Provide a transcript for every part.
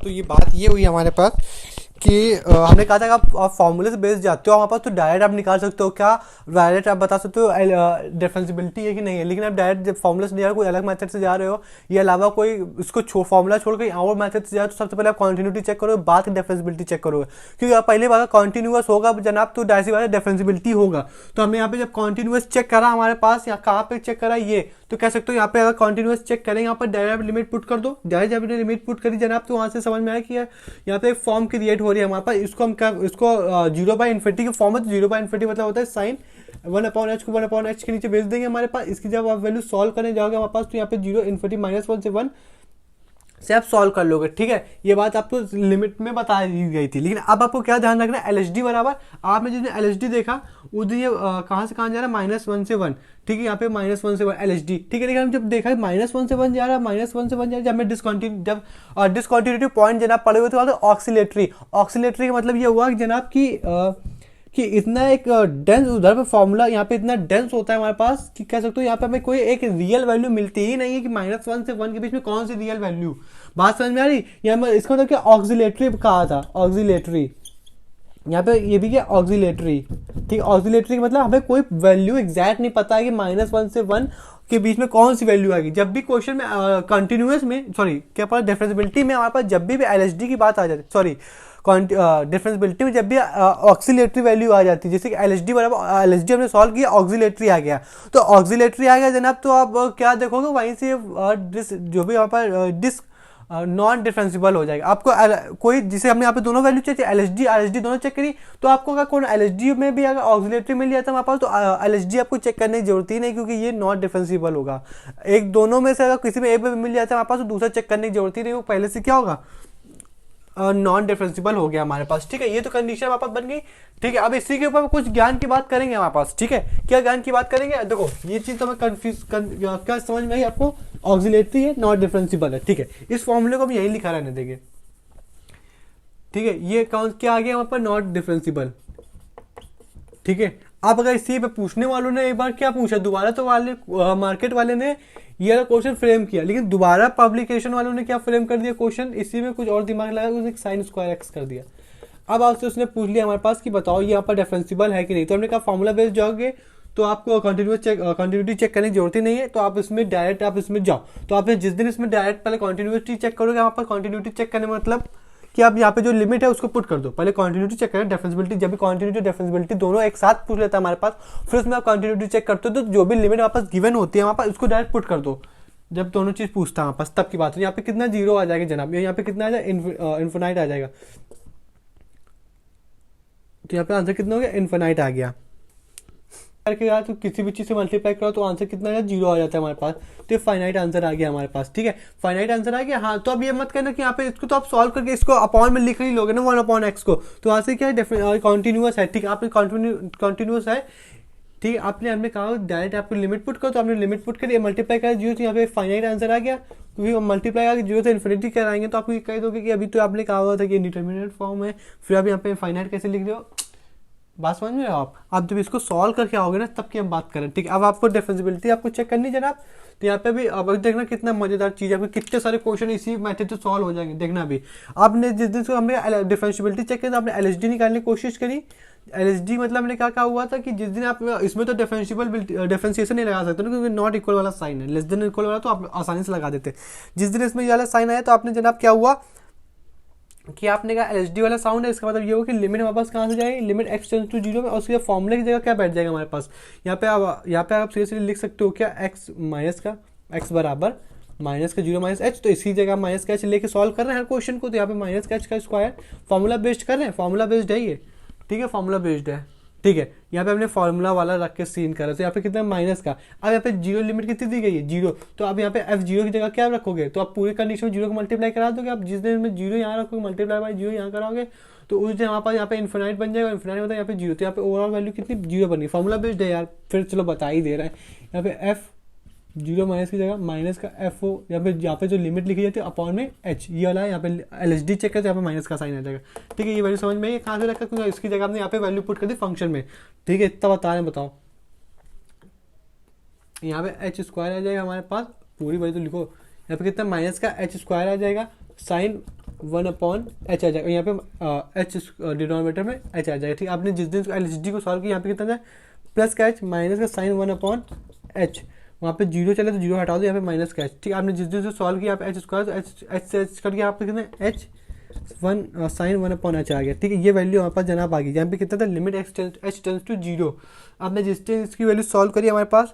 तो ये बात ये हुई हमारे पास कि हमने कहा था कि आप फॉर्मूले से बेस जाते हो हमारे पास, तो डायरेक्ट आप निकाल सकते हो क्या, डायरेक्ट आप बता सकते हो डिफरेंसिबिलिटी है कि नहीं है। लेकिन आप डायरेक्ट फॉर्मूले से नहीं जा रहे, कोई अलग मेथड से जा रहे हो या अलावा कोई इसको फॉर्मूला छोड़ कहीं और मेथड से जा रहे हो, तो सबसे पहले आप कॉन्टिन्यूटी चेक करोगे, बाद डिफरेंसिबिलिटी चेक करोगे। क्योंकि आप पहले बार कॉन्टिन्यूस होगा जनाब तो डायरेक्ट सी बात है डिफरेंसिबिलिटी होगा। तो हमने यहाँ पे जब कॉन्टिन्यूस चेक करा हमारे पास, यहाँ कहाँ पे चेक करा ये, तो कह सकते हो यहाँ पे अगर कॉन्टिन्यूस चेक करें, यहाँ पर डायरेक्ट लिमिट पुट कर दो। डायरेक्ट जब लिमिट पुट करी जनाब तो वहाँ से समझ में आया कि यहाँ पे एक फॉर्म क्रिएट हो रही है हमारे पास। इसको हम क्या, इसको 0/इन्फिनिटी के फॉर्म में, 0/इन्फिनिटी मतलब होता है साइन 1/h को 1/h के नीचे भेज देंगे हमारे पास। इसकी जब आप वैल्यू सॉल्व करने जाओगे हमारे पास, तो यहाँ पे 0 -1 से 1 से आप सॉल्व कर लोगे। ठीक है, ये बात आपको लिमिट में बता दी गई थी। लेकिन अब आपको क्या ध्यान रखना है, LHD बराबर आपने जिसने LHD देखा उधर ये कहाँ से कहाँ जा रहा है, -1 से 1। ठीक है, यहाँ पे -1 से 1 LHD। ठीक है, लेकिन हम जब देखा -1 से 1 जा रहा है, -1 से 1 जा रहा है, जब मैं डिसकंटिन्यूटी पॉइंट जनाब पड़े हुए थे ऑक्सीलेटरी। ऑक्सीलेटरी का मतलब ये हुआ कि जनाब कि इतना एक डेंस उधर पे फॉर्मूला यहाँ पे इतना डेंस होता है हमारे पास कि कह सकते हो यहाँ पे हमें कोई एक रियल वैल्यू मिलती ही नहीं है कि -1 से 1 के बीच में कौन सी रियल वैल्यू। बात समझ में आ रही? यहाँ इसका मतलब क्या ऑक्सीलेटरी कहा था, ऑक्सीलेटरी यहाँ पे ये भी क्या ऑक्सीलेटरी। ठीक है, ऑक्सीलेटरी मतलब हमें कोई वैल्यू एग्जैक्ट नहीं पता है कि -1 से 1 के बीच में कौन सी वैल्यू आएगी। जब भी क्वेश्चन में कंटिन्यूस में सॉरी क्या पता डिफरेंसिबिलिटी में हमारे पास जब भी LHD की बात आ जाती है, सॉरी डिफरेंसिबिलिटी में जब भी ऑक्सीलेटरी वैल्यू आ जाती है, जैसे कि LHD बराबर LHD हमने सॉल्व किया, ऑक्सीलेटरी आ गया, तो ऑक्सीलेटरी आ गया जनाब, तो आप क्या देखोगे वहीं से जो भी यहाँ पर नॉन डिफरेंसिबल हो जाएगा। आपको कोई जिसे हमने यहाँ पे दोनों वैल्यू चाहिए LHD दोनों चेक करी, तो आपको अगर कौन LHD में भी अगर ऑक्सीलेटरी मिल जाता है हमारे पास, तो LHD आपको चेक करने की जरूरत ही नहीं, क्योंकि ये नॉन डिफरेंसिबल होगा। एक दोनों में से अगर किसी में एक में मिल जाता है हमारे पास, तो दूसरा चेक करने की जरूरत ही नहीं, वो पहले से क्या होगा नॉन डिफरेंसिबल हो गया हमारे पास। ठीक है, ये तो कंडीशन हमारे पास बन गई। ठीक है, अब इसी के ऊपर कुछ ज्ञान की बात करेंगे हमारे पास। ठीक है, क्या ज्ञान की बात करेंगे, देखो ये चीज तो मैं क्या समझ में आई आपको, ऑक्सीलेटरी है नॉट डिफरेंसिबल है। ठीक है, इस फॉर्मूले को हम यही लिखा रहने देंगे। ठीक है, ये कौन क्या आ गया वहां पर, नॉट डिफरेंसिबल। ठीक है, आप अगर इसी पे पूछने वालों ने एक बार क्या पूछा, दोबारा तो मार्केट वाले ने ये क्वेश्चन फ्रेम किया, लेकिन दोबारा पब्लिकेशन वालों ने क्या फ्रेम कर दिया क्वेश्चन, इसी में कुछ और दिमाग लगा उसने साइन स्क्वायर एक्स कर दिया। अब आपसे उसने पूछ लिया हमारे पास कि बताओ ये यहाँ पर डिफरेंसिबल है कि नहीं, तो हमने कहा फॉर्मूला बेस्ड जाओगे तो आपको कंटिन्यूटी चेक करने की जरूरत ही नहीं है, तो आप इसमें डायरेक्ट आप इसमें जाओ। तो आपने जिस दिन इसमें डायरेक्ट पहले कंटिन्यूटी चेक करोगे, वहाँ पर कंटिन्यूटी चेक करने मतलब कि आप यहाँ पे जो लिमिट है उसको पुट कर दो, पहले कंटिन्यूटी चेक करें, डिफरेंसिबिलिटी जब भी कंटिन्यूटी डिफरेंसिबिलिटी दोनों एक साथ पूछ लेता है हमारे पास, फिर उसमें आप कंटिन्यूटी चेक करते हो, तो जो भी लिमिट हमारे पास गिवन होती है वहाँ पर उसको डायरेक्ट पुट कर दो। जब दोनों चीज पूछता है हमारे पास तब की बात है। यहाँ पे कितना जीरो आ जाएगा जनाब, यहाँ पे कितना आ जाएगा इन्फिनाइट आ जाएगा, तो यहाँ पे आंसर कितना हो गया, इन्फिनाइट आ गया। करके यार तो किसी भी चीज से मल्टीप्लाई करो तो आंसर कितना है, जीरो आ जाता है हमारे पास, तो ये फाइनाइट आंसर आ गया हमारे पास। ठीक है, फाइनाइट आंसर आ गया। हाँ, तो अब ये मत कहना कि यहाँ पे इसको तो आप सॉल्व करके इसको अपॉन में लिख ही लोगे ना 1/x को, तो यहाँ से क्या है कॉन्टिन्यूस है। ठीक है, आपने कॉन्टिन्यूस है। ठीक है, आपने हमने कहा डायरेक्ट आपको लिमिट पुट करो, तो आपने लिमिट पुट करी, मल्टीप्लाई करा जीरो, तो यहाँ पे फाइनाइट आंसर आ गया। क्योंकि मल्टीप्लाई आगे जीरो से इन्फिनिटी कराएंगे तो आपको ये कह दोगे कि अभी तो आपने कहा हुआ था कि इंडिटरमिनेट फॉर्म है, फिर आप यहाँ पे फाइनाइट कैसे लिख रहे हो। बात समझ में आप जब इसको सॉल्व करके आओगे ना तब की हम बात करें। ठीक है, अब आपको डिफरेंसिबिलिटी आपको चेक करनी जनाब, तो यहाँ पे भी अब देखना कितना मजेदार चीज है, आपको कितने सारे क्वेश्चन इसी मेथड से सॉल्व हो जाएंगे। देखना भी आपने जिस दिन से हमने डिफरेंशियबिलिटी चेक की तो आपने LHD निकालने की कोशिश करी। LHD मतलब हमने क्या हुआ था कि जिस दिन आप इसमें तो डिफरेंशिएशन नहीं लगा सकते ना, क्योंकि नॉट इक्वल वाला साइन है, लेस देन इक्वल वाला तो आप आसानी से लगा देते। जिस दिन इसमें ये वाला साइन आया तो आपने जनाब क्या हुआ कि आपने कहा LHD वाला साउंड है, इसका मतलब ये हो कि लिमिट हमारे पास कहाँ से जाएगी, लिमिट x टेंड्स टू 0 में, और उसके फॉर्मूले की जगह क्या बैठ जाएगा हमारे पास, यहाँ पे आप सीधे लिख सकते हो क्या x बराबर माइनस का 0 -h, तो इसी जगह माइनस का h लेके सॉल्व कर रहे हैं हर क्वेश्चन को, तो यहाँ पे माइनस का h का स्क्वायर फॉर्मूला बेस्ड कर रहे हैं, फॉर्मूला बेस्ड है ये। ठीक है, फॉर्मूला बेस्ड है। ठीक है, यहाँ पे हमने फॉर्मूला वाला रख के सीन करा, तो यहाँ पे कितना माइनस का, अब यहाँ पे जीरो लिमिट कितनी दी गई है, जीरो, तो अब यहाँ पे f0 की जगह क्या रखोगे, तो आप पूरे कंडीशन में जीरो को मल्टीप्लाई करा दोगे। आप जिस दिन में जीरो यहाँ रखोगे मल्टीप्लाई बाई जीरो यहाँ कराओगे, तो उस दिन हमारे पास यहाँ पे इन्फिनाइट बन जाएगा, इन्फिनाइट होता है यहाँ पे जीरो, तो यहाँ पे ओवरऑल वैल्यू कितनी जीरो बनी। फॉर्मूला बेस्ड है यार, फिर चलो बता ही दे रहा है। यहाँ पे f जीरो माइनस की जगह माइनस का एफ ओ, यहाँ पे जो लिमिट लिखी जाती है अपॉन में एच, ये वाला है। यहाँ पे LHD चेक करते हैं, यहाँ पे माइनस का साइन आ जाएगा। ठीक है, ये वैल्यू समझ में है कहाँ से रखा, क्योंकि इसकी जगह आपने यहाँ पे वैल्यू पुट कर दी फंक्शन में। ठीक है, इतना बता रहे हैं, बताओ यहाँ पे h स्क्वायर आ जाएगा हमारे पास, पूरी वैल्यू तो लिखो, यहाँ पे कितना माइनस का h स्क्वायर आ जाएगा साइन 1/h आ जाएगा, यहाँ पे h डिनोमिनेटर में h आ जाएगा, ठीक है। आपने जिस दिन LHD को सॉल्व किया यहाँ पे कितना था, प्लस का h माइनस का साइन 1/h, वहाँ पे जीरो चले तो जीरो हटा दो, यहाँ पे माइनस का h, ठीक है। आपने जिस दिन से सॉल्व किया यहाँ पे h² तो h से h करके यहाँ पे कितना h साइन 1/h आ गया, ठीक है। ये वैल्यू हमारे पास जनाब आ गई, यहाँ पे कितना था, लिमिट h टेंस टू 0। आपने जिस दिन इसकी वैल्यू सॉल्व करी हमारे पास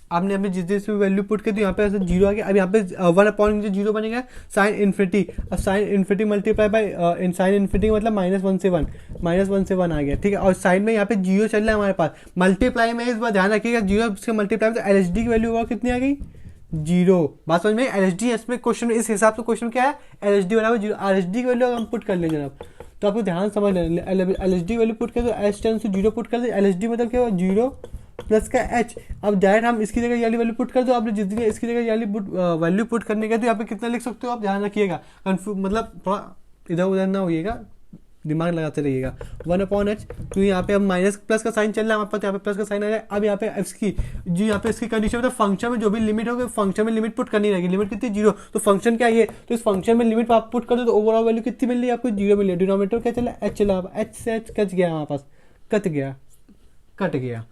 आपने अपने जिस दिन से वैल्यू पुट कर दी, यहाँ पे ऐसे जीरो आ गया। अब यहाँ पे 1/0 बनेगा साइन इन्फिनिटी, अब sine infinity multiply by sine infinity मतलब -1 से 1, -1 से 1 आ गया, ठीक है। और साइन में यहाँ पे जीरो चल रहा है हमारे पास, मल्टीप्लाई में इस बार ध्यान रखिएगा, जीरो से मल्टीप्लाई में तो LHD की वैल्यू हुआ कितनी आ गई, जीरो। बात समझ में, LHD इसमें क्वेश्चन में इस हिसाब से क्वेश्चन क्या है, LHD बराबर जीरो। RHD की वैल्यू हम पुट कर लेंगे जनाब, तो आपको ध्यान समझ लें, LHD की वैल्यू पुट कर दो, h टेंस टू 0 पुट कर दो, LHD मतलब क्या हुआ, जीरो प्लस का h। अब डायरेक्ट हम इसकी जगह ये वाली वैल्यू पुट कर दो, आपने जिस दिन इसकी जगह ये वाली वैल्यू पुट करने का तो यहाँ पे कितना लिख सकते हो आप, ध्यान रखिएगा, कंफ्यूज मतलब थोड़ा इधर उधर ना होइएगा, दिमाग लगाते रहिएगा। 1/h, तो यहाँ पे अब माइनस प्लस का साइन चल रहा है हमारे पास, यहाँ पे प्लस का साइन आ जाए। अब यहाँ पे इसकी जो यहाँ पे इसकी कंडीशन मतलब फंक्शन में जो भी लिमिट होगी फंक्शन में लिमिट पुट करनी रहेगी, लिमिट कितनी, जीरो। तो फंक्शन क्या है ये, तो इस फंक्शन में लिमिट आप पुट कर दो तो ओवरऑल वैल्यू कितनी मिल रही है आपको, जीरो मिल रही है। डिनोमिनेटर क्या चला, h चला, h से h कट गया हमारे पास, कट गया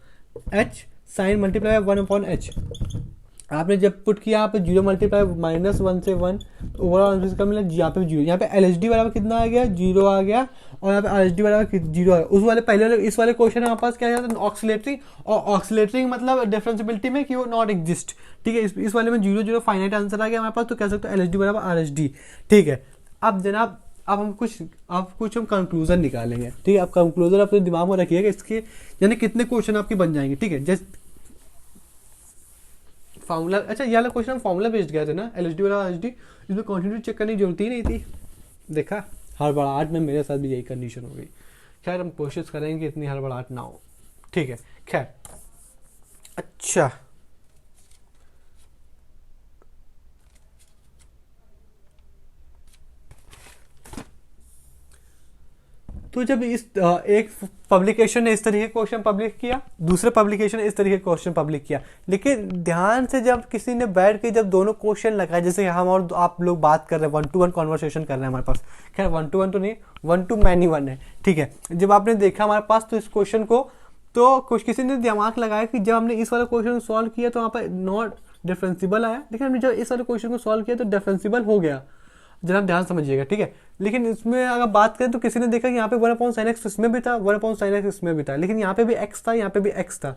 h साइन मल्टीप्लाई 1/h। आपने जब पुट किया यहाँ पे जीरो मल्टीप्लाई -1 से 1, ओवरऑल आंसर का मिला यहाँ पे जीरो। यहाँ पे LHD बराबर कितना आ गया, जीरो आ गया, और यहाँ पे RHD बराबर जीरो आ गया। उस वाले पहले वाले इस वाले क्वेश्चन में हमारे पास क्या है, ऑक्सीलेटरी, और ऑक्सीलेटरी मतलब डिफरेंशिएबिलिटी में कि वो नॉट एग्जिस्ट, ठीक है। इस वाले में जीरो जीरो फाइनाइट आंसर आ गया हमारे पास, तो कह सकते हो LHD बराबर RHD, ठीक है। अब जनाब अब हम कुछ हम कंक्लूजन निकालेंगे, ठीक है। अब कंक्लूजन अपने दिमाग में रखिएगा, इसके यानी कितने क्वेश्चन आपके बन जाएंगे, ठीक है। जैसे फार्मूला, अच्छा ये वाला क्वेश्चन हम फार्मूला बेस्ड गए थे ना, LHD बराबर RHD, इसमें क्वांटिटी चेक करने की जरूरत ही नहीं थी। देखा, हड़बड़ाहट में मेरे साथ भी यही कंडीशन हो गई। खैर हम कोशिश करेंगे कि इतनी हड़बड़ाहट ना हो, ठीक है। खैर अच्छा, तो जब इस एक पब्लिकेशन ने इस तरीके क्वेश्चन पब्लिश किया, दूसरे पब्लिकेशन ने इस तरीके क्वेश्चन पब्लिश किया, लेकिन ध्यान से जब किसी ने बैठ के जब दोनों क्वेश्चन लगाए, जैसे हम और आप लोग बात कर रहे हैं, 1-to-1 कॉन्वर्सेशन कर रहे हैं हमारे पास, खैर 1-to-1 तो नहीं, 1-to-many-1 है, ठीक है। जब आपने देखा हमारे पास तो इस क्वेश्चन को, तो कुछ किसी ने दिमाग लगाया कि जब हमने इस वाले क्वेश्चन को सॉल्व किया तो वहाँ पर नॉट डिफरेंसिबल आया, लेकिन हमने जब इस वाले क्वेश्चन को सॉल्व किया तो डिफरेंसिबल हो गया। जनाब ध्यान समझिएगा, ठीक है। लेकिन इसमें अगर बात करें तो किसी ने देखा कि यहाँ पे 1/sin x इसमें भी था, 1/sin x इसमें भी था, लेकिन यहाँ पे भी x था, यहाँ पे भी x था,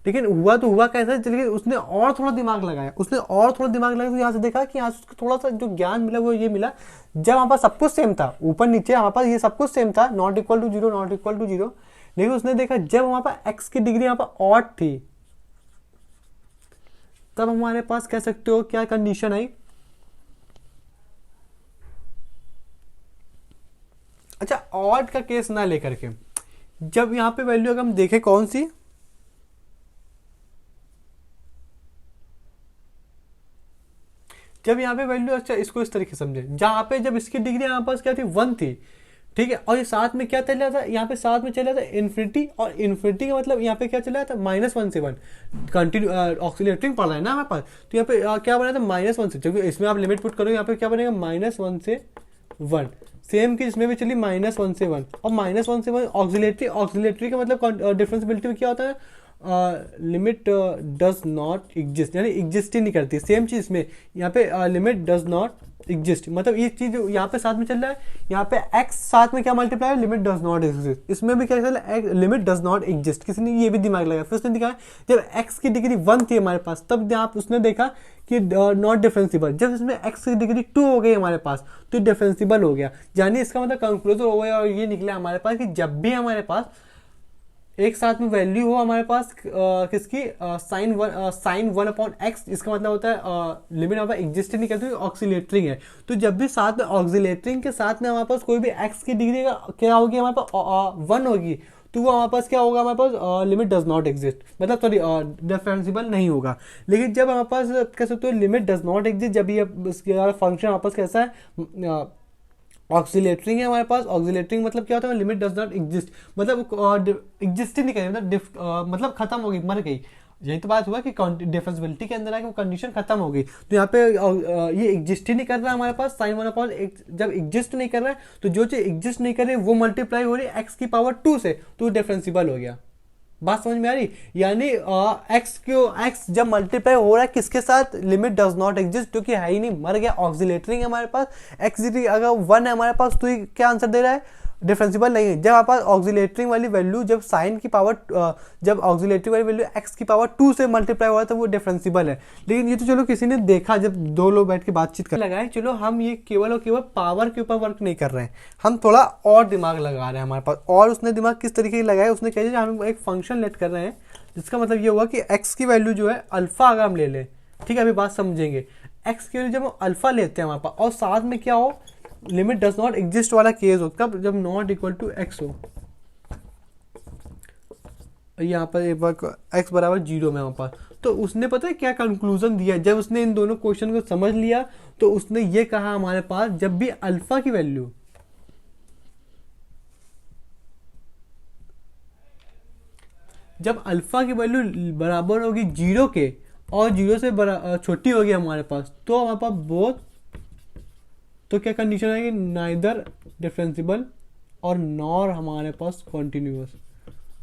लेकिन हुआ तो हुआ कैसा, लेकिन उसने और थोड़ा दिमाग लगाया, तो यहाँ से देखा कि यहाँ से थोड़ा सा जो ज्ञान मिला वो ये मिला, जब हमारे पास सब कुछ सेम था, ऊपर नीचे हमारे पास ये सब कुछ सेम था, नॉट इक्वल टू जीरो, लेकिन उसने देखा जब हमारे पास x की डिग्री यहाँ पर ऑड थी, तब हमारे पास कह सकते हो क्या कंडीशन आई। अच्छा, ऑड का केस ना लेकर के, जब यहां पे वैल्यू अगर हम देखें कौन सी, जब यहाँ पे वैल्यू, अच्छा इसको इस तरीके से समझे, जहां पे जब इसकी डिग्री हमारे पास क्या थी, 1 थी, ठीक है, और ये साथ में क्या चल रहा था, यहाँ पे साथ में चल रहा था इन्फिनिटी, और इन्फिनिटी का मतलब यहाँ पे क्या चल रहा था, -1 से 1, कंटिन्यू ऑक्सीलेटरिंग पढ़ रहा है ना हमारे पास, तो यहाँ पे क्या बना था, -1 से, क्योंकि इसमें आप लिमिट पुट करो, यहाँ पे क्या बनेगा, -1 से 1, सेम की इसमें भी चली -1 से 1, और -1 से 1 ऑक्सीलेटरी का मतलब डिफरेंशिएबिलिटी में क्या होता है, लिमिट डज नॉट एग्जिस्ट, यानी एग्जिस्ट ही नहीं करती। सेम चीज में यहाँ पे लिमिट डज नॉट एग्जिस्ट, मतलब ये चीज यहाँ पे साथ में चल रहा है, यहाँ पे x साथ में क्या मल्टीप्लाई है, लिमिट डज नॉट एग्जिस्ट, इसमें भी क्या चल रहा है, लिमिट डज नॉट एग्जिस्ट। किसी ने ये भी दिमाग लगाया, फिर उसने दिखाया जब x की डिग्री 1 थी हमारे पास, तब यहाँ उसने देखा कि नॉट डिफरेंसिबल, जब इसमें x की डिग्री 2 हो गई हमारे पास तो डिफरेंसिबल हो गया, यानी इसका मतलब कंक्लूजन हो गया, और ये निकला हमारे पास कि जब भी हमारे पास एक साथ में वैल्यू हो हमारे पास किसकी, साइन 1/x, इसका मतलब होता है लिमिट हमारे एग्जिस्ट नहीं करती, ऑक्सीलेटरिंग है। तो जब भी साथ में ऑक्सीलेटरिंग के साथ में हमारे पास कोई भी x की डिग्री क्या होगी, हमारे पास 1 होगी, तो वो हमारे पास क्या होगा, हमारे पास लिमिट डज नॉट एग्जिस्ट, मतलब सॉरी डिफरेंसिबल नहीं होगा। लेकिन जब हमारे पास कह सकते हो लिमिट डज नॉट एग्जिस्ट, जब ये फंक्शन हमारे पास कैसा है, ऑक्सीलेटरिंग है हमारे पास। ऑक्सीलेटरिंग मतलब क्या होता है, लिमिट डज नॉट एग्जिस्ट, मतलब एग्जिस्ट ही नहीं करेगी, मतलब खत्म हो गई, मर गई। यही तो बात हुआ कि डिफरेंशियबिलिटी के अंदर आके वो कंडीशन खत्म हो गई। तो यहाँ पे ये एग्जिस्ट ही नहीं कर रहा हमारे पास, साइन वन अपॉन जब एग्जिस्ट नहीं कर रहा है तो जो चीज एग्जिस्ट नहीं कर रही वो मल्टीप्लाई हो रही है एक्स की पावर 2 से, तो डिफरेंशिबल हो गया। बात समझ में आ रही? यानी एक्स जब मल्टीप्लाई हो रहा है किसके साथ, लिमिट डज नॉट एग्जिस्ट, क्योंकि है ही नहीं, मर गया। ऑक्सीलेटरिंग है हमारे पास, एक्स अगर 1 है हमारे पास तो ये क्या आंसर दे रहा है, डिफरेंशिबल नहीं है। जब हमारे पास ऑक्सीलेटरिंग वाली वैल्यू, जब साइन की पावर, जब ऑक्सीलेटरिंग वाली वैल्यू एक्स की पावर 2 से मल्टीप्लाई हो रहा है तो वो डिफरेंशिबल है। लेकिन ये तो चलो किसी ने देखा, जब दो लोग बैठ के बातचीत कर लगाए, चलो हम ये केवल और केवल पावर के ऊपर वर्क नहीं कर रहे हैं, हम थोड़ा और दिमाग लगा रहे हैं हमारे पास। और उसने दिमाग किस तरीके से लगाया, उसने कहा हम एक फंक्शन लेट कर रहे हैं जिसका मतलब ये हुआ कि एक्स की वैल्यू जो है अल्फा अगर हम ले लें, ठीक है, अभी बात समझेंगे। एक्स की वैल्यू जब हम अल्फा लेते हैं हमारे पास और साथ में क्या हो, लिमिट डज नॉट एग्जिस्ट वाला केस हो, तब जब नॉट इक्वल टू एक्स हो, यहाँ पर एक बार एक्स बराबर 0 में हमारे पास, तो उसने पता है क्या कंक्लूजन दिया, जब उसने इन दोनों क्वेश्चन को समझ लिया तो उसने ये कहा हमारे पास जब भी अल्फा की वैल्यू, जब अल्फा की वैल्यू बराबर होगी 0 के और 0 से छोटी होगी हमारे पास, तो हमारे पास बोथ, तो क्या कंडीशन आएगी, नाइदर डिफरेंशिबल और नॉर हमारे पास कॉन्टिन्यूअस।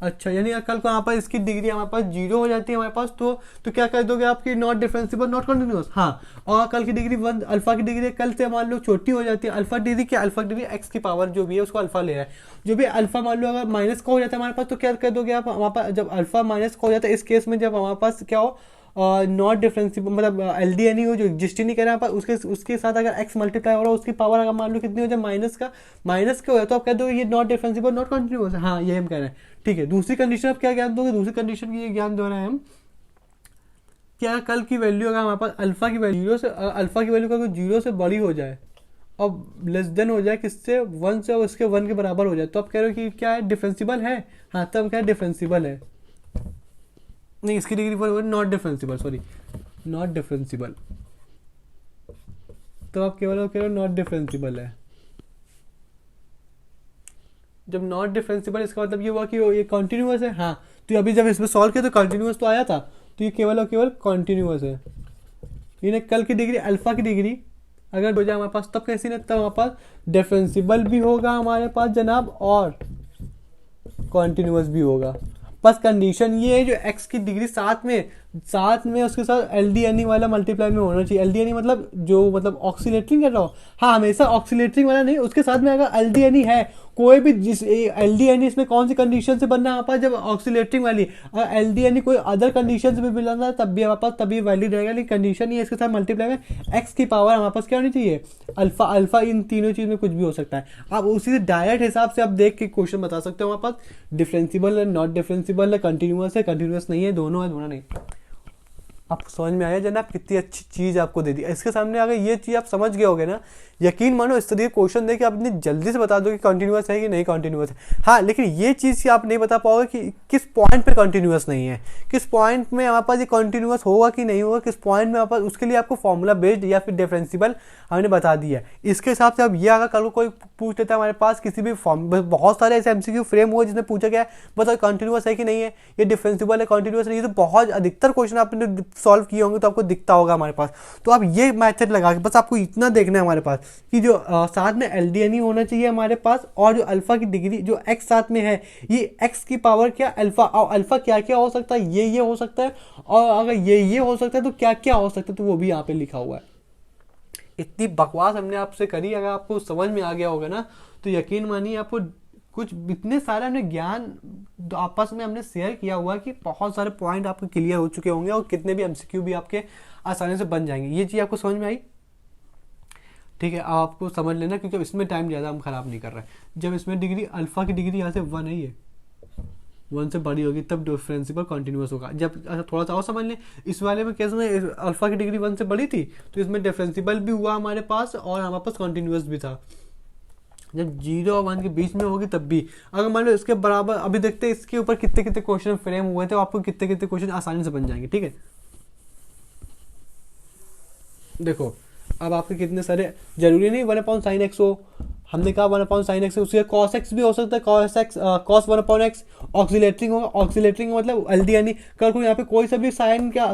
अच्छा, यानी कल को यहाँ पर इसकी डिग्री हमारे पास 0 हो जाती है हमारे पास, तो क्या कर दोगे आपकी, नॉट डिफरेंशिबल नॉट कॉन्टिन्यूअस। हाँ, और कल की डिग्री 1, अल्फा की डिग्री कल से मान लो छोटी हो जाती है, अल्फा डिग्री क्या, अल्फा डिग्री एक्स की पावर जो भी है उसको अल्फा ले रहा है, जो भी अल्फा मान लो अगर माइनस का हो जाता है हमारे पास, तो क्या कर दोगे आप हमारे पास, जब अल्फा माइनस का हो जाता है इस केस में, जब हमारे पास क्या हो, नॉट डिफरेंशिबल, मतलब एल डी एन ई हो जो एग्जिस्ट ही नहीं कर रहा है, उसके साथ अगर एक्स मल्टीप्लाई हो रहा है, उसकी पावर अगर मान लो कितनी हो जाए, माइनस का हो जाए, तो आप कह दो ये नॉट डिफरेंशिबल नॉट कॉन्टिन्यूअस है। हाँ, ये हम कह रहे हैं, ठीक है। दूसरी कंडीशन आप क्या ज्ञान दोगे, दूसरी कंडीशन की ये ज्ञान दे रहे हैं हम, क्या कल की वैल्यू अगर हमारे पास अल्फा की वैल्यू से, अल्फा की वैल्यू का 0 से बड़ी हो जाए और लेस देन हो जाए किससे, 1 से, और उसके 1 के बराबर हो जाए, तो आप कह रहे हो कि क्या है, डिफरेंशिबल है। हाँ, तब क्या डिफरेंशिबल है, नहीं इसकी डिग्री पर नॉट डिफरेंशिबल, सॉरी नॉट डिफरेंशिबल, तो आप केवल कह रहे हो नॉट डिफरेंशिबल है। जब नॉट डिफरेंशिबल इसका मतलब ये हुआ कि ये कॉन्टिन्यूअस है। हाँ, तो अभी जब इसमें सॉल्व किया तो कॉन्टिन्यूअस तो आया था, तो ये केवल और केवल कॉन्टिन्यूअस है। इन्हें कल की डिग्री, अल्फा की डिग्री अगर हो जाए हमारे पास, तब कैसी नहीं, तब हमारे पास डिफरेंशिबल भी होगा हमारे पास जनाब, और कॉन्टिन्यूअस भी होगा। बस कंडीशन ये है जो एक्स की डिग्री साथ में उसके साथ एल डी एन ई वाला मल्टीप्लाई में होना चाहिए। एल डी एन ई मतलब जो, मतलब ऑक्सीलेटरिंग कर रहा हो, हाँ हमेशा ऑक्सीलेटरिंग वाला नहीं, उसके साथ में अगर एल डी एन ई है कोई भी, जिस एल डी एन ई इसमें कौन सी कंडीशन से बनना है हमारे पास, जब ऑक्सीलेटरिंग वाली, और एल डी एन ई कोई अदर कंडीशन से भी मिलना है तब भी हमारे पास तभी वैलिड रहेगा। लेकिन कंडीशन ये है इसके साथ मल्टीप्लाई में एक्स की पावर हमारे पास क्या होनी चाहिए, अल्फा। इन तीनों चीज में कुछ भी हो सकता है, आप उसी से डायरेक्ट हिसाब से आप देख के क्वेश्चन बता सकते हो हमारे पास डिफरेंशिबल है, नॉट डिफरेंशिबल है, कंटिन्यूअस नहीं है, दोनों है, दोनों नहीं। आपको समझ में आया जनाब, कितनी अच्छी चीज़ आपको दे दी। इसके सामने अगर ये चीज़ आप समझ गए होगे ना, यकीन मानो इस तरीके क्वेश्चन दे कि आप इतनी जल्दी से बता दो कि कंटिन्यूअस है कि नहीं कंटिन्यूअस है। हाँ, लेकिन ये चीज़ आप नहीं बता पाओगे कि किस पॉइंट पे कंटिन्यूअस नहीं है, किस पॉइंट में हमारे पास ये कंटिन्यूअस होगा कि नहीं होगा, किस पॉइंट में हमारे पास, उसके लिए आपको फॉर्मूला बेस्ड या फिर डिफरेंशिबल हमने बता दिया है। इसके हिसाब से अब ये अगर कल को कोई पूछ लेता है हमारे पास किसी भी फॉर्म, बहुत सारे ऐसे एमसीक्यू फ्रेम हुए जिसमें पूछा गया है बताओ कंटिन्यूअस है कि नहीं है, ये डिफरेंशिबल है, कंटिन्यूअस नहीं है, तो बहुत अधिकतर क्वेश्चन आपने सॉल्व किए होंगे तो आपको दिखता होगा हमारे पास। तो आप ये मैथड लगा के बस आपको इतना देखना है हमारे पास कि जो साथ में एल डी एन ई होना चाहिए हमारे पास, और जो अल्फा की डिग्री जो एक्स साथ में है, ये एक्स की पावर क्या अल्फा, और अल्फा क्या क्या हो सकता है, ये हो सकता है, और अगर ये हो सकता है तो क्या क्या हो सकता है, तो वो भी यहाँ पे लिखा हुआ है। इतनी बकवास हमने आपसे करी, अगर आपको समझ में आ गया होगा ना तो यकीन मानिए आपको कुछ इतने सारे हमने ज्ञान आपस में हमने शेयर किया हुआ कि बहुत सारे पॉइंट आपके क्लियर हो चुके होंगे और कितने भी एमसीक्यू भी आपके आसानी से बन जाएंगे। ये चीज़ आपको समझ में आई, ठीक है। आपको समझ लेना क्योंकि इसमें टाइम ज़्यादा हम खराब नहीं कर रहे हैं। जब इसमें डिग्री अल्फा की डिग्री यहाँ से 1 है, ये 1 से बड़ी होगी तब डिफरेंशिबल कंटिन्यूअस होगा। जब थोड़ा सा और समझ लें, इस वाले में केस में अल्फा की डिग्री 1 से बड़ी थी तो इसमें डिफरेंशिबल भी हुआ हमारे पास और हमारे पास कंटिन्यूअस भी था। जब 0 और 1 के बीच में होगी तब भी, अगर मान लो इसके बराबर, अभी देखते हैं इसके ऊपर कितने कितने क्वेश्चन फ्रेम हुए थे, आपको कितने कितने क्वेश्चन आसानी से बन जाएंगे, ठीक है। देखो अब आपके कितने सारे, जरूरी नहीं 1/sin x हो, हमने कहा 1/sin x, उसके cos x भी हो सकता है, cos 1/x ऑक्सीलेटरिंग होगा। ऑक्सीलेटरिंग मतलब LDNE। कल को यहाँ पे कोई सा भी साइन क्या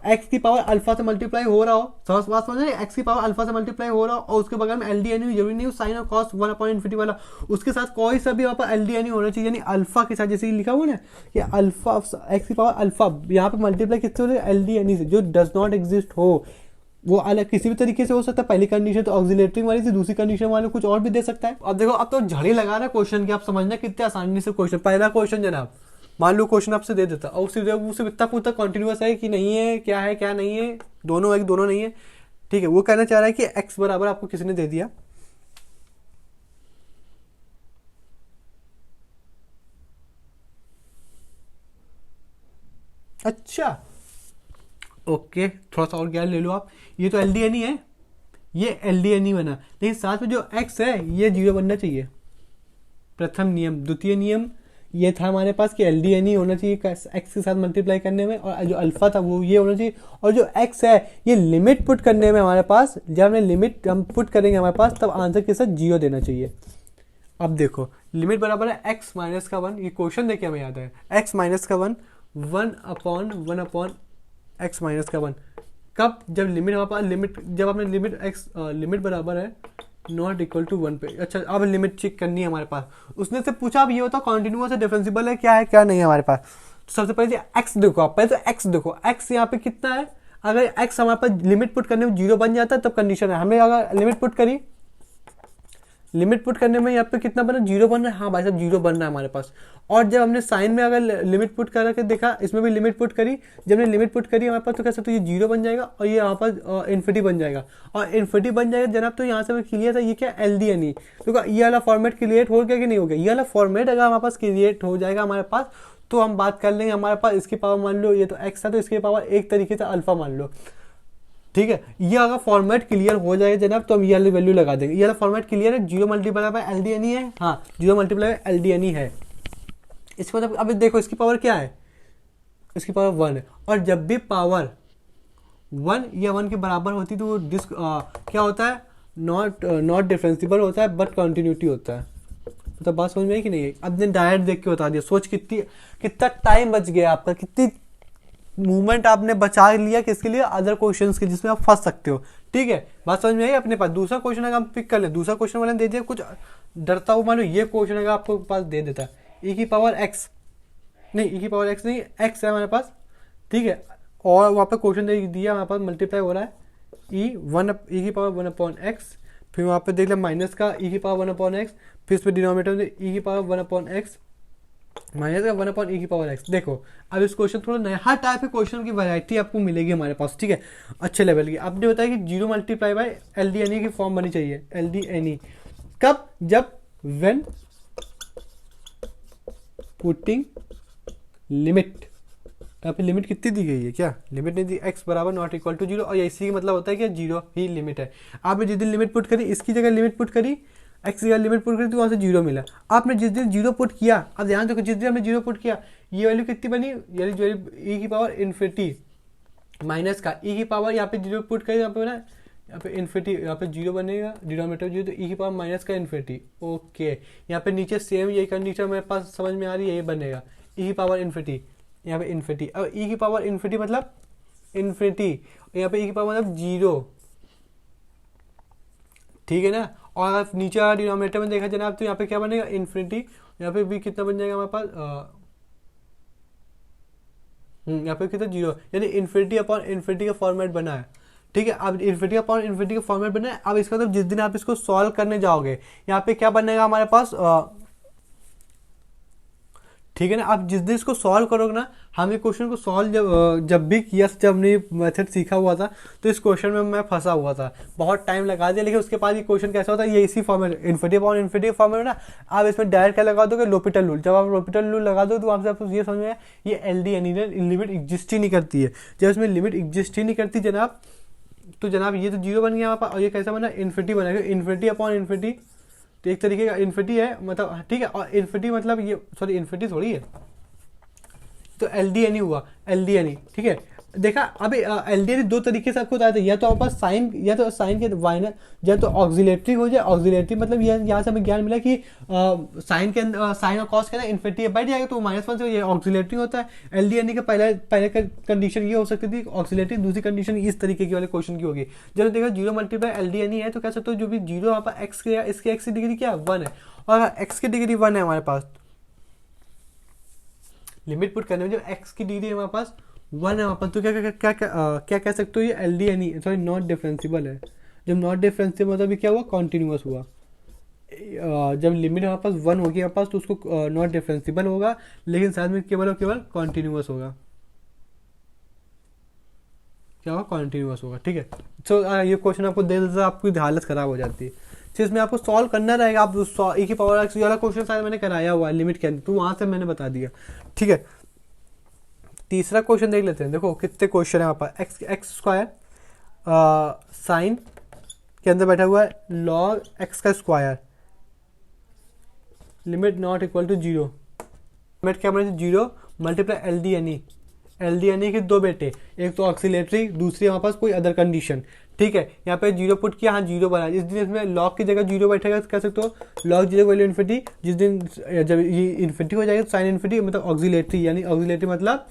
x की पावर अल्फा से मल्टीप्लाई हो रहा हो, समझ रहे, x की पावर अल्फा से मल्टीप्लाई हो रहा हो और उसके बगल में LDNE जरूरी नहीं हो साइन और cos 1/∞ वाला, उसके साथ कोई सा भी वहाँ पर LDNE होना चाहिए, यानी अल्फा के साथ, जैसे लिखा हुआ ना कि अल्फा x की पावर अल्फा यहाँ पे मल्टीप्लाई किससे हो रहा है, LDNE से, जो डज नॉट एग्जिस्ट हो। वो अलग किसी भी तरीके से हो सकता है। पहली कंडीशन तो ऑक्सीलेटरिंग वाली थी, दूसरी कंडीशन वाले कुछ और भी दे सकता है। अब देखो, अब तो झड़ी लगा रहा है क्वेश्चन की, आप समझना कितने आसानी से क्वेश्चन। पहला क्वेश्चन जनाब, मान लो क्वेश्चन आपसे दे देता और उससे इतना पूछता कॉन्टिन्यूस है कि नहीं है, क्या है क्या नहीं है, दोनों है कि दोनों नहीं है, ठीक है। वो कहना चाह रहा है कि एक्स बराबर आपको किसी ने दे दिया, अच्छा ओके, थोड़ा सा और ज्ञान ले लो आप। ये तो LDNE है, ये LDNE बना, लेकिन साथ में जो x है ये 0 बनना चाहिए। प्रथम नियम। द्वितीय नियम ये था हमारे पास कि LDNE होना चाहिए x के साथ मल्टीप्लाई करने में, और जो अल्फा था वो ये होना चाहिए, और जो x है ये लिमिट पुट करने में हमारे पास, जब हमने लिमिट हम पुट करेंगे हमारे पास, तब आंसर के साथ 0 देना चाहिए। अब देखो, लिमिट बराबर है x माइनस का 1, ये क्वेश्चन देखिए हमें याद है, x माइनस का 1, 1/1/x माइनस का 1। कब? जब लिमिट हमारे पास जब आपने लिमिट बराबर है नॉट इक्वल टू 1 पे। अच्छा, अब लिमिट चेक करनी है हमारे पास। उसने से पूछा अब ये होता कॉन्टिन्यूअस है, डिफरेंसिबल है, क्या है क्या नहीं है हमारे पास। तो सबसे पहले एक्स देखो, आप पहले तो एक्स देखो, एक्स यहाँ पे कितना है। अगर एक्स हमारे पास लिमिट पुट करने में 0 बन जाता है तब कंडीशन है। हमने अगर लिमिट पुट करने में यहाँ पे कितना बना, 0 बन रहा है। हाँ भाई साहब 0 बन रहा है हमारे पास। और जब हमने साइन में अगर लिमिट पुट करके देखा, इसमें भी लिमिट पुट करी, जब हमने लिमिट पुट करी हमारे पास, तो कैसे, तो ये 0 बन जाएगा और ये यहाँ पर इन्फिनिटी बन जाएगा, और इन्फिनिटी बन जाएगा जनाब। तो यहाँ से हमें क्लियर था ये क्या, LDNE। तो ये वाला फॉर्मेट क्रिएट हो गया कि नहीं हो गया? ये वाला फॉर्मेट अगर हमारे पास क्रिएट हो जाएगा हमारे पास, तो हम बात कर लेंगे हमारे पास इसकी पावर, मान लो ये तो एक्स था तो इसकी पावर एक तरीके से अल्फा मान लो, ठीक है। ये अगर फॉर्मेट क्लियर हो जाए जनाब तो हम ये वाली वैल्यू लगा देंगे। ये वाला फॉर्मेट क्लियर है, 0 मल्टीप्लाई बाय LDNE है, हाँ 0 मल्टीप्लाई बाय LDNE है। इसको मतलब अब देखो इसकी पावर क्या है, इसकी पावर 1 है, और जब भी पावर 1 या 1 के बराबर होती तो वो क्या होता है, नॉट डिफरेंसिबल होता है, बट कंटिन्यूटी होता है। तो बात समझ में आई कि नहीं? अब ने डायरेक्ट देख के बता दिया। सोच कितना टाइम बच गया आपका, कितनी मूवमेंट आपने बचा लिया किसके लिए, अदर क्वेश्चंस के जिसमें आप फंस सकते हो, ठीक है। बात समझ में आई अपने पास? दूसरा क्वेश्चन अगर हम पिक कर ले, दूसरा क्वेश्चन वाले ने दे दिया कुछ डरता हुआ, मान लो ये क्वेश्चन अगर आपको पास दे देता है e की पावर x नहीं, x है हमारे पास, ठीक है, और वहाँ पे क्वेश्चन दे दिया हमारे पास मल्टीप्लाई हो रहा है e की पावर 1/x, फिर वहाँ पे देख लिया माइनस का e की पावर 1/x, फिर इसमें डिनोमिनेटर में e की पावर 1/x माइनस का 1/e की पावर x। देखो अब इस क्वेश्चन थोड़ा नया, हर टाइप के क्वेश्चन की वैरायटी आपको मिलेगी हमारे पास, ठीक है, अच्छे लेवल की। आपने बताया कि 0 मल्टीप्लाई बाय LDNE की फॉर्म बनी चाहिए, LDNE कब, जब व्हेन पुटिंग लिमिट, यहाँ पे लिमिट कितनी दी गई है, क्या लिमिट नहीं दी, x बराबर नॉट इक्वल टू 0, और इसी का मतलब होता है कि 0 ही लिमिट है। आपने जिस दिन लिमिट पुट करी, इसकी जगह लिमिट पुट करी, x की जगह लिमिट पुट करी तो वहाँ से 0 मिला। आपने जिस दिन 0 पुट किया, अब ध्यान देखो, जिस दिन हमने 0 पुट किया ये वैल्यू कितनी बनी, यानी जो e की पावर इन्फिनिटी माइनस का e की पावर, यहाँ पे 0 पुट करी, यहाँ पे बना, यहाँ पे इन्फिनिटी, यहाँ पे 0 बनेगा, डिनोमिनेटर 0, तो e की पावर माइनस का इन्फिनिटी, ओके। यहाँ पे नीचे सेम यही कंडीशन मेरे पास समझ में आ रही है, ये बनेगा e की पावर इन्फिनिटी, यहाँ पे इन्फिनिटी। अब e की पावर इन्फिनिटी मतलब इन्फिनिटी, यहाँ पे e की पावर मतलब 0, ठीक है ना। और अगर नीचे डिनोमिनेटर में देखा जनाब तो यहाँ पे क्या बनेगा, इन्फिनिटी, यहाँ पे भी कितना बन जाएगा हमारे पास, यहाँ पे कितना 0, यानी इन्फिनिटी अपॉन इन्फिनिटी का फॉर्मेट बना है, ठीक है। अब इन्फिनिटी अपॉन इन्फिनिटी का फॉर्मेट बना है। अब इसका मतलब जिस दिन आप इसको सॉल्व करने जाओगे यहाँ पे क्या बनेगा हमारे पास, ठीक है ना। आप जिस दिन इसको सॉल्व करोगे ना, हमने क्वेश्चन को सॉल्व जब भी किया, जब हमने मेथड सीखा हुआ था, तो इस क्वेश्चन में मैं फंसा हुआ था, बहुत टाइम लगा दिया, लेकिन उसके बाद ये क्वेश्चन कैसा होता है, ये इसी format infinity upon infinity format ना। आप इसमें डायरेक्ट क्या लगा दोगे, लोपिटल रूल। जब आप लोपिटल रूल लगा दो तो आपको ये समझ में आया, ये LDNE लिमिट एग्जिस्ट ही नहीं करती है। जब इसमें लिमिट एग्जिस्ट ही नहीं करती जनाब, तो जनाब ये तो 0 बन गया हमारे पास, और ये कैसा बना, इन्फिनिटी बना, इन्फिनिटी अपॉन इन्फिनिटी, तो एक तरीके का इन्फिनिटी है मतलब, ठीक है। और इन्फिनिटी मतलब ये, सॉरी इन्फिनिटी थोड़ी है, तो LDNE हुआ, LDNE, ठीक है। देखा अभी एलडीएन दो तरीके से आपको बताया था, या तो आपके पास साइन, या तो साइन के वाइनर, या तो ऑक्सिलेटरी हो जाए। ऑक्सिलेटरी मतलब ये यहाँ से हमें ज्ञान मिला कि साइन के अंदर साइन और कॉस के अंदर इन्फिनिटी बैठ जाएगा तो -1 से ये ऑक्सिलेटरी होता है। एलडीएन का पहले कंडीशन ये हो सकती थी ऑक्सिलेटरी, दूसरी कंडीशन इस तरीके की वाले क्वेश्चन की होगी। जब देखा 0 मल्टीप्लाई एलडीएन है तो कह सकते हो जो भी 0 यहाँ पर एक्स के, इसके एक्स की डिग्री क्या है 1 है, और एक्स की डिग्री 1 है हमारे पास, लिमिट पुट करने में जब एक्स की डिग्री हमारे पास 1 है वहाँ पर, तो क्या क्या क्या क्या क्या कह सकते हो ये एलडीएन ही सॉरी नॉट डिफरेंशिबल है। जब नॉट डिफरेंशिबल मतलब क्या हुआ, कॉन्टिन्यूस हुआ। जब लिमिट हमारे पास 1 होगी हमारे पास तो उसको नॉट डिफरेंशिबल होगा, लेकिन साथ में केवल और केवल कॉन्टिन्यूस होगा। क्या होगा, कॉन्टिन्यूस होगा। ठीक है, तो ये क्वेश्चन आपको दे देता, आपकी हालत खराब हो जाती है। तो इसमें आपको सॉल्व करना रहेगा। आप e की पावर x वाला क्वेश्चन शायद मैंने कराया हुआ है लिमिट के अंदर, तो वहां से मैंने बता दिया। ठीक है, तीसरा क्वेश्चन देख लेते हैं। देखो कितने क्वेश्चन है वहाँ पर, एक्स स्क्वायर साइन के अंदर बैठा हुआ है लॉग एक्स का square, limit not equal to 0, limit क्या बने 0 multiply L D N E के दो बेटे, एक तो ऑक्सिलेटरी, दूसरी हमारे पास कोई अदर कंडीशन। ठीक है, यहाँ पे 0 पुट किया, हाँ 0 बना, जिस दिन इसमें लॉग की जगह 0 बैठेगा तो कह सकते हो लॉग 0 वैल्यू इन्फिनिटी, जिस दिन जब ये इन्फिनिटी हो जाएगा तो साइन इन्फिनिटी मतलब ऑक्सिलेटरी, यानी ऑक्सिलेटरी मतलब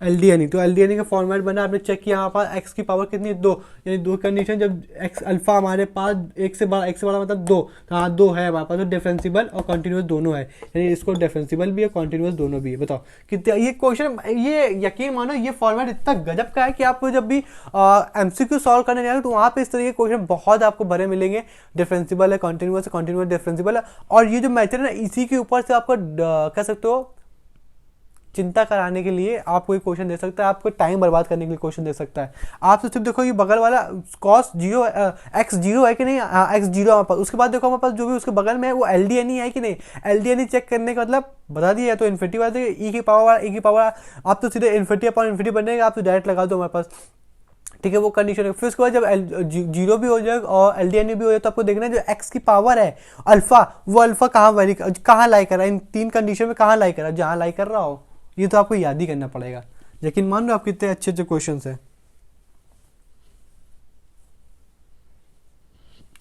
एलडीएनई। तो एलडीएनई का फॉर्मेट बना, आपने चेक किया यहाँ पर एक्स की पावर कितनी है 2, यानी 2 कंडीशन जब एक्स अल्फा हमारे पास एक से बड़ा मतलब 2, तो हाँ 2 है हमारे पास, तो डिफरेंशिबल और कंटिन्यूस दोनों है, यानी इसको डिफरेंशिबल भी है कंटिन्यूस दोनों भी है। बताओ कितने ये क्वेश्चन, ये यकीन मानो ये फॉर्मेट इतना गजब का है कि आपको जब भी एमसीक्यू सॉल्व करने जाएंगे तो वहाँ पे इस तरह के क्वेश्चन बहुत आपको भरे मिलेंगे। डिफरेंशिबल है, कंटिन्यूस डिफरेंशिबल है, और ये जो मेथड है ना इसी के ऊपर से आपको कह सकते हो चिंता कराने के लिए आपको एक क्वेश्चन दे सकता है, आपको टाइम बर्बाद करने के लिए क्वेश्चन दे सकता है। आप तो सिर्फ देखो ये बगल वाला कॉस 0 एक्स 0 है कि नहीं, एक्स 0 हमारे पास, उसके बाद देखो हमारे पास जो भी उसके बगल में है वो एलडीएनई है कि नहीं, एलडीएनई चेक करने का मतलब बता दिया, तो इन्फिनिटी वाला ई की पावर आप तो सीधे इन्फिनिटी अपॉन इन्फिनिटी बनेगा, आप तो डायरेक्ट लगा दो हमारे पास। ठीक है, वो कंडीशन है। फिर उसके बाद जब 0 भी हो जाए और एलडीएनई भी हो जाए तो आपको देखना है जो एक्स की पावर है अल्फा, वो अल्फा कहाँ लाई कर रहा है, इन तीन कंडीशन में कहाँ लाई कर रहा है, जहाँ लाई कर रहा हो ये तो आपको याद ही करना पड़ेगा। लेकिन मान लो आप कितने अच्छे अच्छे क्वेश्चन है।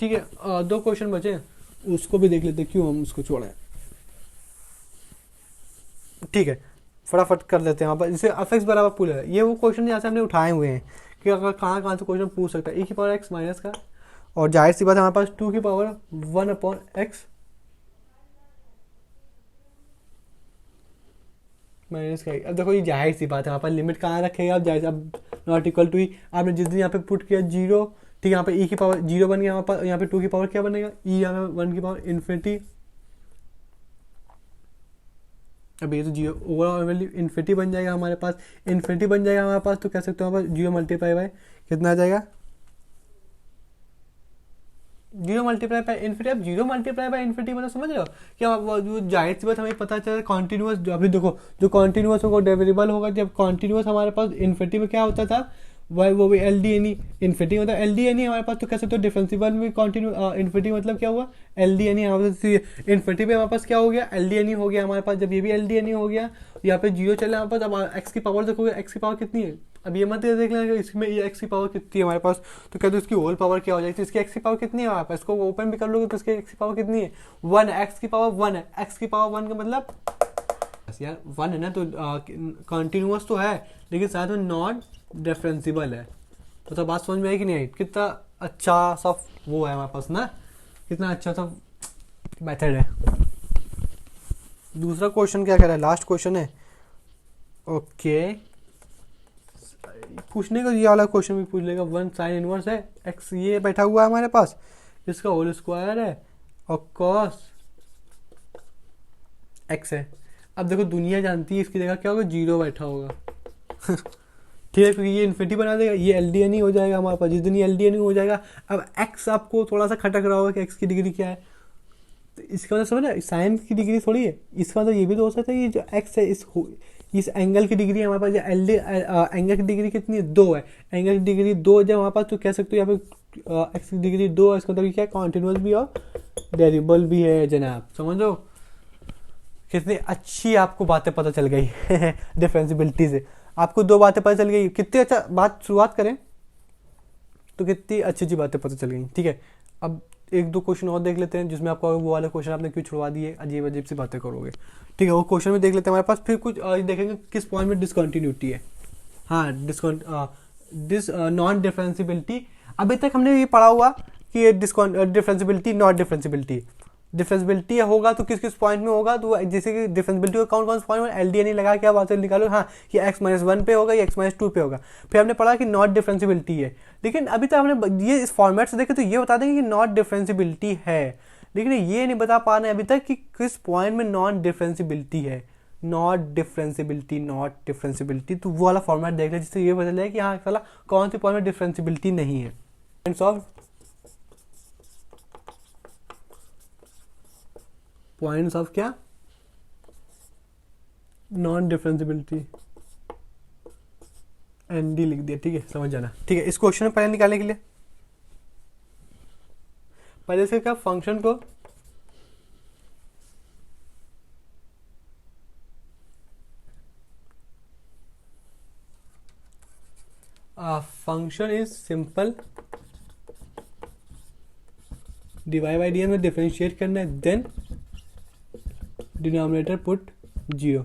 ठीक है, 2 क्वेश्चन बचे, उसको भी देख लेते क्यों हम उसको छोड़े। ठीक है, फटाफट कर लेते हैं। जैसे अफेक्स बराबर पुल है, ये वो क्वेश्चन यहाँ से हमने उठाए हुए हैं कि अगर कहाँ कहाँ से क्वेश्चन पूछ सकता है। e की पावर x माइनस का, और जाहिर सी बात है हमारे पास 2 की पावर 1 अपॉन एक्स माइनस का। अब देखो ये जाहिर सी बात है, वहाँ पर लिमिट कहाँ रखेगा आप, जाहिर अब नॉट इक्वल टू ई, आपने जिस दिन यहाँ पे पुट किया 0, ठीक है, यहाँ पे ई की पावर 0 बन गया, यहाँ पे 2 की पावर क्या बनेगा, ई यहाँ पे 1 की पावर इन्फिनिटी। अब ये तो 0 ओवरऑल वैल्यू इन्फिनिटी बन जाएगा हमारे पास, इन्फिनिटी बन जाएगा हमारे पास, तो कह सकते हो हमारे 0 मल्टीप्लाई बाय कितना आ जाएगा, 0 मल्टीप्लाई बाय इन्फिनिटी। अब 0 मल्टीप्लाई बाय इन्फिनिटी मतलब समझ रहे हो क्या, वो जाहिर सी बात हमें पता चला कॉन्टिन्यूस, जो अभी देखो जो कॉन्टिन्यूस होगा डेरिवेबल होगा, जब कॉन्टिन्यूस हमारे पास इन्फिनिटी में क्या होता था वो भी L D N E, infinity मतलब एल डी एन ई हमारे पास, तो कह सकते हो डिफरेंशिबल में कॉन्टिन्यू इन्फिनिटी मतलब क्या हुआ L D N E, infinity में हमारे पास क्या हो गया एल डी एन ई हो गया हमारे पास। जब ये भी एल डी एन ई हो गया, यहाँ पे 0 चले हमारे पास, अब एक्स की पावर देखोगे, एक्स की पावर कितनी है, अब ये मत देख लेना इसमें ये एक्स की पावर कितनी है हमारे पास, तो कहते हो इसकी होल पावर क्या हो जाएगी, तो इसकी एक्स की पावर कितनी है हमारे पास, इसको ओपन भी कर लोगे तो इसकी एक्स की पावर कितनी है 1, एक्स की पावर 1 है, एक्स की पावर 1 का मतलब यार 1 है ना, तो कंटिन्यूअस तो है लेकिन साथ में नॉन डिफरेंशिबल है। तो बात समझ में आई कि नहीं आई, कितना अच्छा सा वो है हमारे पास ना, कितना अच्छा सा मेथड है। दूसरा क्वेश्चन क्या कह रहा है, लास्ट क्वेश्चन है। ओके, पूछने का ये वाला क्वेश्चन भी पूछ लेगा, 1 साइन इनवर्स है एक्स ये बैठा हुआ है हमारे पास, इसका होल स्क्वायर है और कॉस एक्स है। अब देखो दुनिया जानती है इसकी जगह क्या होगा 0 बैठा होगा ठीक है, क्योंकि ये इन्फिनिटी बना देगा, ये एल डी एन ई हो जाएगा हमारे पास, जिस दिन ये एल डी एन ई हो जाएगा। अब एक्स आपको थोड़ा सा खटक रहा होगा कि एक्स की डिग्री क्या है, तो इसका मतलब समझ ना साइन की डिग्री थोड़ी है, इसका मतलब ये भी तो हो सकता है कि जो एक्स है इस एंगल की डिग्री हमारे पास, एल डी एंगल की डिग्री कितनी है 2 है, एंगल की डिग्री 2 जब हमारे पास, तो कह सकते हो यहाँ पे एक्स की डिग्री 2 है, इसका मतलब क्या है कॉन्टिन्यूस भी और डेरिवेबल भी है जनाब। समझो कितनी अच्छी आपको बातें पता चल गई डिफरेंसिबिलिटी से। आपको दो बातें पता चल गई, कितनी अच्छा बात शुरुआत करें तो कितनी अच्छी अच्छी बातें पता चल गई। ठीक है, अब एक दो क्वेश्चन और देख लेते हैं जिसमें आपको वो वाले क्वेश्चन आपने क्यों छुड़वा दिए, अजीब अजीब सी बातें करोगे। ठीक है, वो क्वेश्चन में देख लेते हैं हमारे पास, फिर कुछ देखेंगे किस पॉइंट में डिसकंटिन्यूटी है। हाँ, नॉन डिफरेंसिबिलिटी, अभी तक हमने ये पढ़ा हुआ कि ये डिफरेंसिबिलिटी नॉट डिफरेंसिबिलिटी, डिफरेंसिबिलिटी होगा तो किस किस पॉइंट में होगा, तो जैसे कि डिफरेंसिबिलिटी का कौन कौन से पॉइंट में एलडीएन लगा के आप वहाँ से निकालो, हाँ ये x-1 पे होगा, ये x-2 पे होगा। फिर हमने पढ़ा कि नॉट डिफरेंसिबिलिटी है, लेकिन अभी तक हमने ये इस फॉर्मेट से देखे तो ये बता देंगे कि नॉट डिफरेंसिबिलिटी है, लेकिन ये नहीं बता पा रहे हैं अभी तक कि किस पॉइंट में नॉन डिफरेंसिबिलिटी है। नॉट डिफरेंसिबिलिटी, तो वो वाला फॉर्मेट देख ले जिससे ये पता चले कि हाँ साला कौन से पॉइंट में डिफरेंसिबिलिटी नहीं है। पॉइंट्स ऑफ क्या, नॉन डिफरेंसिबिलिटी, एनडी लिख दिया। ठीक है, समझ जाना। ठीक है, इस क्वेश्चन में पहले निकालने के लिए पहले से क्या फंक्शन को function is simple, divide by D में डिफरेंशिएट करना है, देन डिनोमिनेटर पुट 0।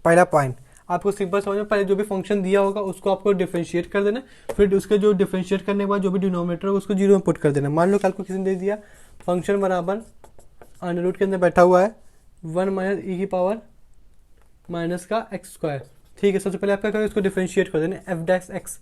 पहला पॉइंट आपको सिंपल समझ में, पहले जो भी फंक्शन दिया होगा उसको आपको डिफरेंशिएट कर देना, फिर उसके जो डिफरेंशिएट करने के बाद जो भी डिनोमिनेटर होगा उसको 0 में पुट कर देना। मान लो कल को किसी ने दे दिया फंक्शन बराबर अंडर रूट के अंदर बैठा हुआ है 1 माइनस ई की पावर माइनस का x²। ठीक है, सबसे पहले आप क्या करोगे, इसको डिफरेंशिएट कर देना एफ डैक्स एक्स।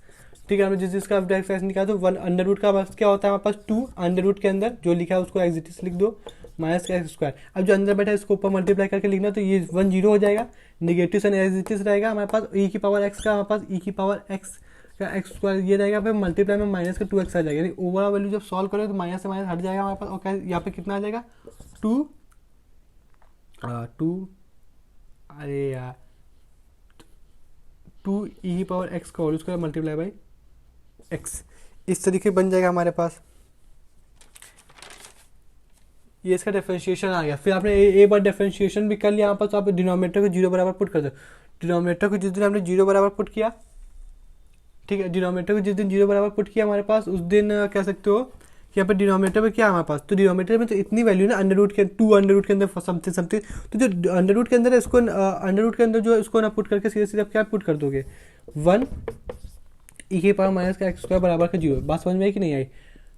ठीक है, हमने जिस जिसका एफ डैक्स एक्स निकाला तो 1 अंडर रूट का क्या होता है हमारे पास 2, अंडर रूट के अंदर जो लिखा है उसको एज इट इज लिख दो माइनस का x²। अब जो अंदर बैठा है इसको ऊपर मल्टीप्लाई करके लिखना, तो ये 1 0 हो जाएगा, negative sign as it is रहेगा हमारे पास, ई की पावर एक्स का हमारे पास ई की पावर एक्स का x² ये रहेगा, फिर मल्टीप्लाई में माइनस का 2x आ जाएगा, यानी ओवरऑल वैल्यू जब सॉल्व करें तो माइनस से माइनस हट जाएगा हमारे पास, और यहाँ पे कितना आ जाएगा 2 अरे यार 2 ई की पावर एक्स का whole square multiply by x, इस तरीके बन जाएगा हमारे पास। ये इसका डिफरेंशिएशन आ गया। फिर आपने एक बार डिफरेंशिएशन भी कर लिया यहाँ पर, तो आप डिनोमिनेटर को 0 बराबर पुट कर दो। डिनोमिनेटर को जिस दिन हमने 0 बराबर पुट किया, ठीक है, डिनोमिनेटर को जिस दिन 0 बराबर पुट किया हमारे पास उस दिन कह सकते हो कि यहाँ पर डिनोमिनेटर में क्या हमारे पास, तो डिनोमिनेटर में तो इतनी वैल्यू ना अंडर रूट के 2 अंडर रूट के अंदर समथिंग, तो जो अंडर रूट के अंदर है इसको अंडर रूट के अंदर जो इसको ना पुट करके सीधे सीधे आप क्या पुट कर दोगे 1 ई के पावर माइनस का x² बराबर का 0। बात समझ में आई कि नहीं आई?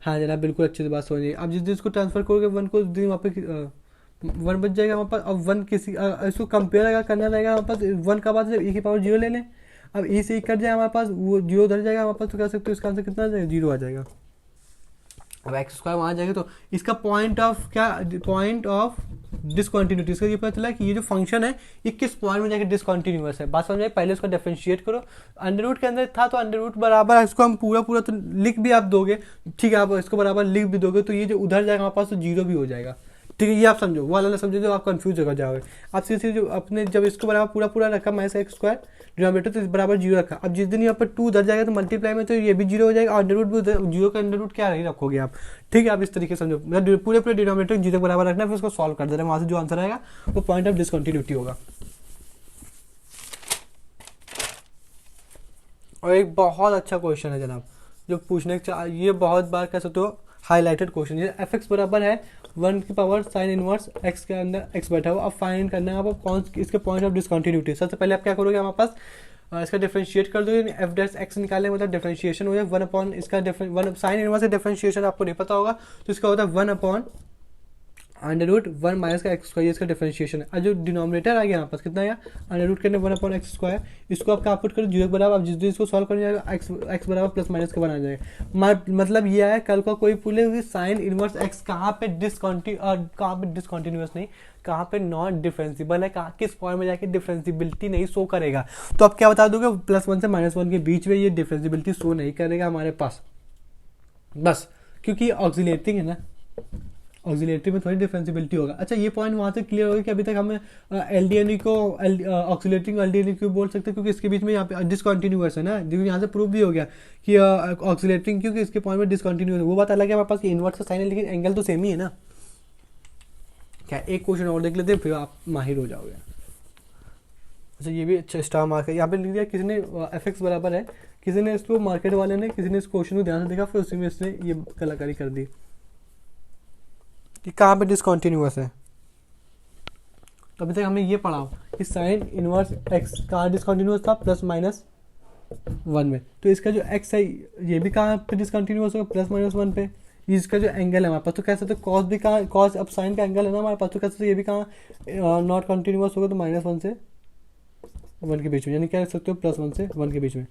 हाँ जनाब, बिल्कुल अच्छे से बात समझ आई। अब जिस दिन इसको ट्रांसफर करोगे 1 को, उस दिन वहाँ पे 1 बच जाएगा हमारे पास। अब 1 किसी इसको कंपेयर अगर करना रहेगा हमारे पास 1 का बाद जब ई की पावर 0 ले लें, अब ई से ई कट जाए हमारे पास, वो 0 उधर जाएगा हमारे पास, तो कह सकते हो इसका आंसर कितना आ जाएगा 0 आ जाएगा। अब x² वहाँ जाएगा तो इसका पॉइंट ऑफ क्या, पॉइंट ऑफ डिसकंटिन्यूटी, इसका ये पता चला कि ये जो फंक्शन है ये किस पॉइंट में जाके डिसकंटिन्यूअस है। बात समझ में, पहले इसको डिफरेंशिएट करो, अंडर रूट के अंदर था तो अंडर रूट बराबर इसको हम पूरा पूरा तो लिख भी आप दोगे, ठीक है, आप इसको बराबर लिख भी दोगे तो ये जो उधर जाएगा हमारे पास तो 0 भी हो जाएगा। ठीक है, ये आप समझो, वो वाला समझो जो आप कंफ्यूज हो जाओगे। आप सीधे जो अपने जब इसको बराबर पूरा पूरा रखा माइनस x² डिनोमिनेटर तो बराबर 0 रखा, अब जिस दिन यहाँ पर 2 उधर जाएगा तो मल्टीप्लाई में तो ये भी 0 हो जाएगा, और अंडर रूट भी 0 का अंडर रूट क्या नहीं रखोगे आप। ठीक है, आप इस तरीके से समझो, मतलब पूरे पूरे डिनोमिनेटर 0 बराबर रखना, फिर उसको सॉल्व कर देना, वहाँ से जो आंसर आएगा वो पॉइंट ऑफ डिसकंटिन्यूटी होगा। और एक बहुत अच्छा क्वेश्चन है जनाब जो पूछने ये बहुत बार कह सकते हो हाईलाइटेड क्वेश्चन, ये एफ एक्स बराबर है 1 की पावर साइन इनवर्स एक्स के अंदर एक्स बैठा हुआ। अब फाइंड करना है आपको कौन इसके पॉइंट ऑफ डिसकंटिन्यूटी। सबसे पहले आप क्या करोगे, हमारे पास इसका डिफरेंशिएट कर दो, एफ डैश एक्स निकालने मतलब डिफरेंशिएशन हो जाए 1 अपॉन इसका साइन इनवर्स का डिफरेंशिएशन आपको नहीं पता होगा तो इसका होता है 1 अपॉन अंडर रूट 1 माइनस का x², इसका डिफरेंशिएशन है। और जो डिनोमिनेटर आ गया यहाँ पास कितना आया अंडर रूट के अंदर 1 अपॉन x², इसको आप क्या पुट करो 0 बराबर, आप जिस दिन इसको सॉल्व करने जाएगा x बराबर प्लस माइनस का बना जाएगा। मतलब ये है कल को कोई पूछे साइन इनवर्स x कहाँ पे डिसकंटिन्यूअस नहीं, कहाँ पे नॉन डिफरेंसिबल है, कहाँ किस पॉइंट में जाके डिफरेंसिबिलिटी नहीं शो करेगा, तो आप क्या बता दोगे +1 से -1 के बीच में ये डिफरेंसिबिलिटी शो नहीं करेगा हमारे पास, बस क्योंकि ऑक्सीलेटिंग है ना, ऑक्सीलेटरी में थोड़ी डिफरेंसिबिलिटी होगा। अच्छा, ये पॉइंट वहाँ से क्लियर होगा कि अभी तक हमें एलडीएनई को ऑक्सीलेटिंग एलडीएनई क्यों बोल सकते हैं, क्योंकि इसके बीच में यहाँ पे डिसकंटिन्यूअस है ना, जो यहाँ से प्रूव भी हो गया कि ऑक्सीलेटिंग क्योंकि इसके पॉइंट में डिसकंटिन्यूअस है। वो बात अलग है हमारे पास कि इन्वर्स का साइन है, लेकिन एंगल तो सेम ही है ना। क्या एक क्वेश्चन और देख लेते हैं फिर आप माहिर हो जाओगे। अच्छा ये भी अच्छा स्टार मार्क है, यहाँ पे लिख दिया किसी ने एफ एक्स बराबर है, किसी ने इसको मार्केट वाले ने, किसी ने इस क्वेश्चन को ध्यान से देखा, फिर उसी में इसने ये कलाकारी कर दी कि कहाँ पे डिसकंटिन्यूअस है। तो अभी तक हमने ये पढ़ा कि साइन इनवर्स एक्स कहाँ डिसकंटिन्यूअस था, प्लस माइनस 1 में। तो इसका जो एक्स है ये भी कहाँ पे डिसकंटिन्यूअस होगा, प्लस माइनस 1 पे। इसका जो एंगल है हमारे पास, तो कह सकते कॉस भी कहाँ, कॉस अब साइन का एंगल है ना हमारे पास, तो कह सकते ये भी कहाँ नॉट कंटिन्यूअस होगा, तो -1 से 1 के बीच में, यानी क्या कह सकते हो +1 से 1 के बीच में।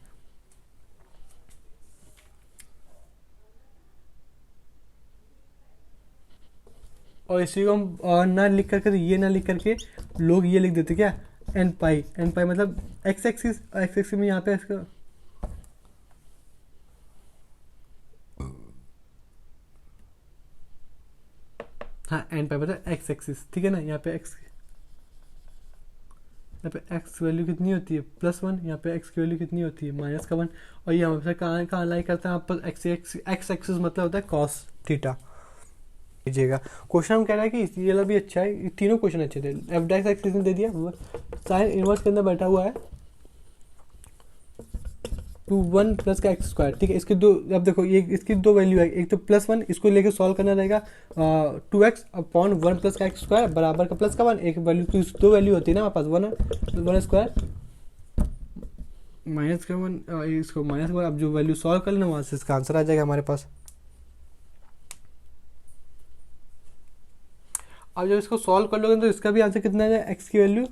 और इसी को हम ना लिख करके, ये ना लिख करके लोग ये लिख देते क्या, एन पाई मतलब एक्स एक्सिस में यहाँ पे इसका हाँ एन पाई मतलब एक्स एक्सिस, ठीक है ना। यहाँ पे एक्स वैल्यू कितनी होती है +1, यहाँ पे एक्स की वैल्यू कितनी होती है -1, और ये हमारे कहाँ कहाँ लाई करता है, यहाँ पर एक्स एक्सिस मतलब होता है कॉस थीटा। लीजिएगा क्वेश्चन हम कह रहे हैं कि ये वाला भी अच्छा है, ये तीनों क्वेश्चन अच्छे थे। एफ डैश एक्स किसने दे दिया, साइन इनवर्स के अंदर बैठा हुआ है 1 प्लस का एक्स स्क्वायर, ठीक है। इसके दो, अब देखो ये इसकी दो वैल्यू है, एक तो +1, इसको लेके सॉल्व करना रहेगा 2x अपॉन 1 प्लस का एक्स स्क्वायर बराबर का प्लस का 1, एक वैल्यू तो दो वैल्यू होती है ना हमारे पास, 1 स्क्वायर माइनस का 1, इसको माइनस का 1। अब जो वैल्यू सॉल्व कर लेना वहाँ से इसका आंसर आ जाएगा हमारे पास। अब जब इसको सॉल्व कर लोगे तो इसका भी आंसर कितना आ जाएगा, एक्स की वैल्यू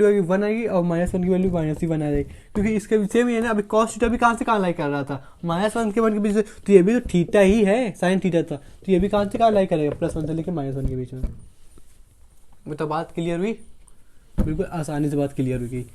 आएगी 1 आएगी, और -1 की वैल्यू -1 आ जाएगी, क्योंकि इसके सेम ही है ना। अभी कॉस थीटा भी कहाँ से कहाँ लाई कर रहा था, -1 के 1 के बीच में, तो ये भी तो थीटा ही है, साइन थीटा था, तो ये भी कहाँ से कहाँ लाई करेगा, +1 से लेकर -1 के बीच में। तो बात क्लियर हुई, बिल्कुल आसानी से बात क्लियर हुई गई।